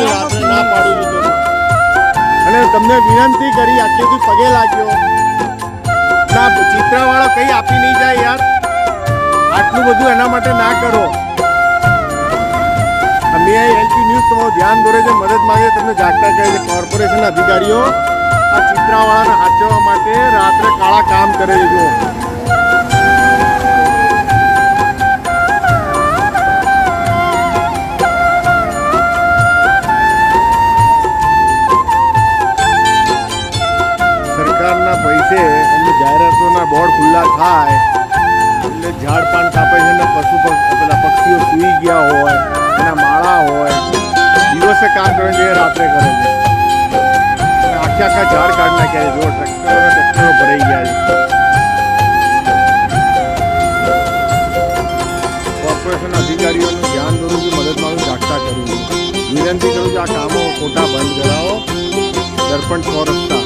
કે રાત્રે ના પાડું છું અને તમને વિનંતી કરી આટલી બધી પગે લાગ્યો ના ચિત્રવાળો કઈ આપી નહીં જાય યાર આટલું બધું એના માટે ના કરો અમે એલપી ન્યૂઝ તમારું ધ્યાન દોરે છે મદદ માંગે તમને જાગતા કહે છે કોર્પોરેશન અધિકારીઓ આ ચિત્રાવાળાને હાચવવા માટે રાત્રે કાળા કામ કરે છે જો સરકારના પૈસે એમની જાહેરાતોના બોર્ડ ખુલ્લા થાય એટલે ઝાડ પાન કાપે છે ને પેલા પક્ષીઓ સૂઈ ગયા હોય એના માળા હોય દિવસે કામ કરે છે રાત્રે કરે છે આખા ઝાડ કાઢ નાખ્યા છે જો ટ્રેક્ટરો ભરાઈ ગયા છે કોર્પોરેશન અધિકારીઓનું ધ્યાન દોરું છું મદદ માંગુ જાગતા કરું છું વિનંતી કરું છું આ કામો ખોટા બંધ કરાવો સરપંચ 6 રસ્તા